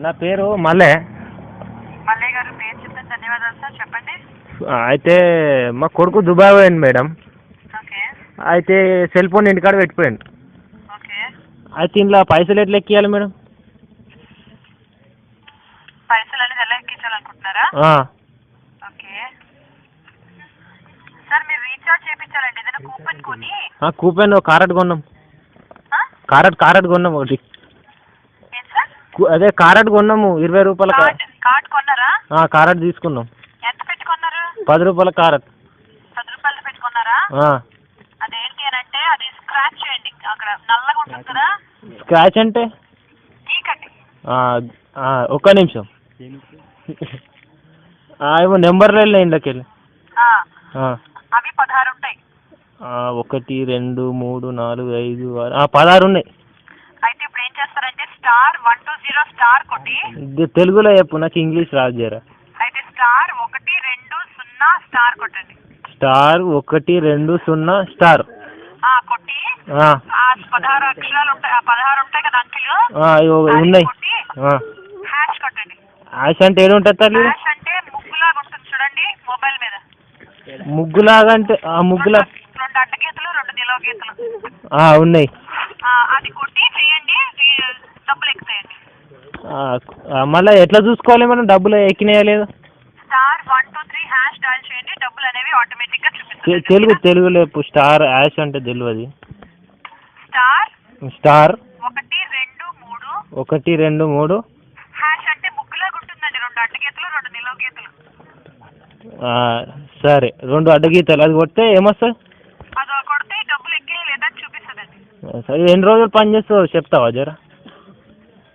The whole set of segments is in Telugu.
నా పేరు మల్లె. మల్లయ్య గారు, పేరు చెప్తే ధన్యవాదాలు సార్. చెప్పండి. అయితే మా కొడుకు దుబాయ్ పోయింది మేడం. ఓకే. అయితే సెల్ ఫోన్ ఇంటికాడ పెట్టిపోయాడు. ఓకే. అయితే ఇంట్లో పైసలు ఎట్లా ఎక్కియాలి మేడం? పైసలు అనేది ఎలా ఎక్కించాలనుకుంటున్నారా? ఓకే సార్, మీరు రీఛార్జ్ చేయించాలండి. ఏదైనా కూపన్ కొని. కూపన్ కారెట్ కొన్నాం. కారెట్ కొన్నాం ఒకటి. అదే కారెట్ కొన్నాము 20 రూపాయల కార్డ్ కొన్నారా? కారెట్ తీసుకున్నాం. ఎంత పెట్టుకున్నారు? 10 రూపాయల కారెట్. 10 రూపాయలు పెట్టుకున్నారా? అదేంటి అని అంటే అది స్క్రాచ్ చేయండి. అక్కడ నల్లగా ఉంటుంది కదా. స్క్రాచ్ అంటే తీకండి. ఒక్క నిమిషం. ఏమో నెంబర్లు వెళ్ళినాయి ఇంట్లోకి వెళ్ళి. అవి 16 ఉంటాయి. 1 2 3 4 5 6 16 ఉన్నాయి. అయితే ఇప్పుడు ఏం చేస్తారంటే *120 కొట్టి. తెలుగులో చెప్పు, నాకు ఇంగ్లీష్ రాదు జరా. అయితే *120 కొట్టండి. *120 కొట్టి 16 అక్షరాలు ఉంటాయి. 16 ఉంటాయి కదా అంకెలు. ఉన్నాయి. హ్యాష్ కొట్టండి. హ్యాష్ అంటే ఏడు ఉంటుంది తల్లి? హ్యాష్ అంటే ముగ్గులాగా ఉంటుంది చూడండి మొబైల్ మీద. ముగ్గులాగా అంటే ముగ్గులా 2 అడ్డగీతలు 2 నిలువు గీతలు ఉన్నాయి. అది కొట్టి చేయండి, డబ్బులు ఎక్కుతాయండి. మళ్ళీ ఎట్లా చూసుకోవాలి మనం డబ్బులు ఎక్కినాయా లేదా? *123# డయల్ చేయండి, డబ్బులు అనేవి ఆటోమేటిక్ గా చూపిస్తాయి. తెలుగు లేపు. హ్యాష్ అంటే తెలియదు. *123 హ్యాష్ అంటే ముగ్గులాగా ఉంటుందండి. 2 అడ్డగీతలు 2 నిలువు గీతలు. సరే, 2 అడ్డగీతలు. అది కొడితే ఏమొస్తుంది? అది కొడితే డబ్బులు ఎక్కి లేదా చూపిస్తుందండి. సరే, ఎన్ని రోజులు పని చేస్తావు చెప్తావా జరా?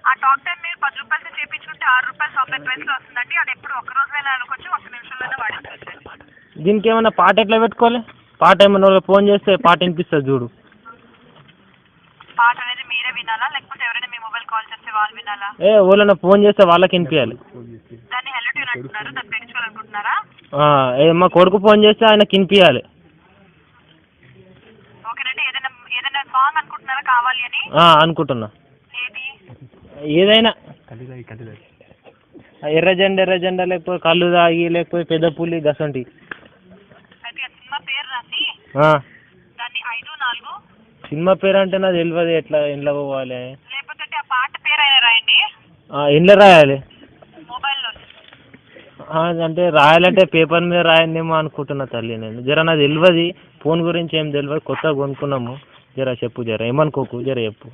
ఆ టాక్ టైం మీరు 10 రూపాయలతో చేయించుకుంటే ₹6.90 వస్తుందండి. అది ఎప్పుడు 1 రోజులో అనుకోవచ్చు, 1 నిమిషంలోనే వాడేసుకోవచ్చు. దీనికి ఏమన్నా పాట ఎట్లా పెట్టుకోవాలి? పాట ఏమన్నా ఫోన్ చేస్తే పాట వినిపిస్తుంది చూడు. పాట అనేది మీరే వినాలా లేకపోతే ఎవరైనా మీ మొబైల్ కాల్ చేస్తే వాళ్ళు వినాలా? ఎవరైనా ఫోన్ చేస్తే వాళ్ళకి వినిపించాలి. దాన్ని హెల్లో ట్యూన్ అంటున్నారు, దాన్ని పెంచుకోవాలనుకుంటున్నారా? మా కొడుకు ఫోన్ చేస్తే ఆయనకి వినిపించాలి. ఓకేనండి. ఏదైనా సాంగ్ అనుకుంటున్నారా కావాలి అని? అనుకుంటున్నా. ఏది? ఏదైనా. ఎర్రజెండా లేకపోతే కళ్ళు తాగి లేకపోతే పెద్ద పులి గసంటి. అయితే సినిమా పేరు రాసి దాన్ని 5-4. సినిమా పేరు అంటే నాకు తెలియదు. ఎట్లా ఇంట్లో పోవాలి? లేకపోతే ఆ పాట పేరు అయినా రాయండి. ఇంట్లో రాయాలి? మొబైల్లో. అంటే రాయాలంటే పేపర్ మీద రాయందేమో అనుకుంటున్నా తల్లి. నేను జర నాకు తెలియదు, ఫోన్ గురించి ఏం తెలియదు, కొత్తగా కొనుక్కున్నాము. జర చెప్పు, జర ఏమనుకోకు, జర చెప్పు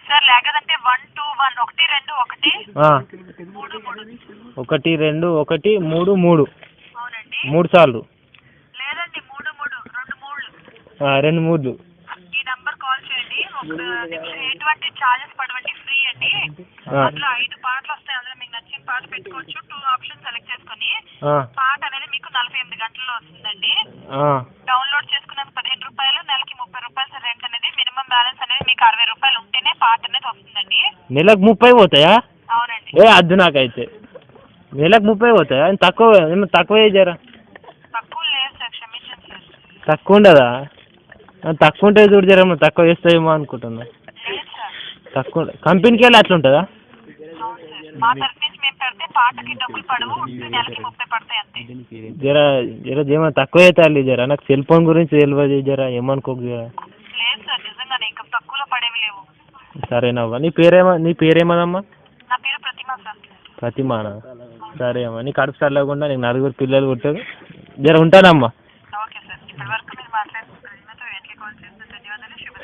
సార్. లేకపోతే 1 2 1 1 2 1 1 2 1 3 3. అవునండి. 3 సార్లు లేదండి, 3 3 2 3. ఈ నంబర్ కాల్ చేయండి. ఎటువంటి చార్జెస్ పడవండి, ఫ్రీ అండి. అందులో 5 పాటలు వస్తాయి. అందులో మీకు నచ్చిన పాట పెట్టుకోవచ్చు. 2 ఆప్షన్ సెలెక్ట్ చేసుకుని పాట అనేది మీకు 48 గంటల్లో వస్తుందండి. డౌన్లోడ్ చేసుకున్నందుకు 15 రూపాయలు, నెలకి 30 రూపాయలు రెంట్ అనేది. మినిమం బ్యాలెన్స్ అనేది మీకు 60 రూపాయలు ఉంటేనే పాట అనేది వస్తుందండి. నెలకు 30 పోతాయా? అవునండి. అద్దు నాకైతే. నెలకు 30 పోతాయా? తక్కువ జరా. తక్కువ లేదు సార్, క్షమించండి సార్. తక్కువ ఉండదా? తక్కువ ఉంటే చూడు జర, తక్కువ చేస్తాయేమో అనుకుంటున్నా. తక్కువ కంపెనీకి వెళ్ళి అట్లా ఉంటుందా? మా తరఫు నుంచి మేము పెడితే పాటకి డబ్బులు పడవు, నెలకి 30 పడతాయి అంతే. జర ఏమన్నా తక్కువ అవుతాయి జర. నాకు సెల్ ఫోన్ గురించి తెలియదు జర, ఏమనుకోకు జర. లేదు సార్, నిజంగానే ఇంకా తక్కువలో పడేవి లేవు. సరేనమ్మా. నీ పేరేమదమ్మా? నా పేరు ప్రతిమ సార్. ప్రతిమానా? సరే అమ్మా. నీ కడుపు చల్లకుండా నీకు 4 పిల్లలు పుట్టారు. జర ఉంటానమ్మా. Okay sir. ఇప్పటి వరకు మీరు మాట్లాడుతున్న ప్రతిమతో వెంటనే కాల్ చేస్తే ధన్యవాదాలు. శుభ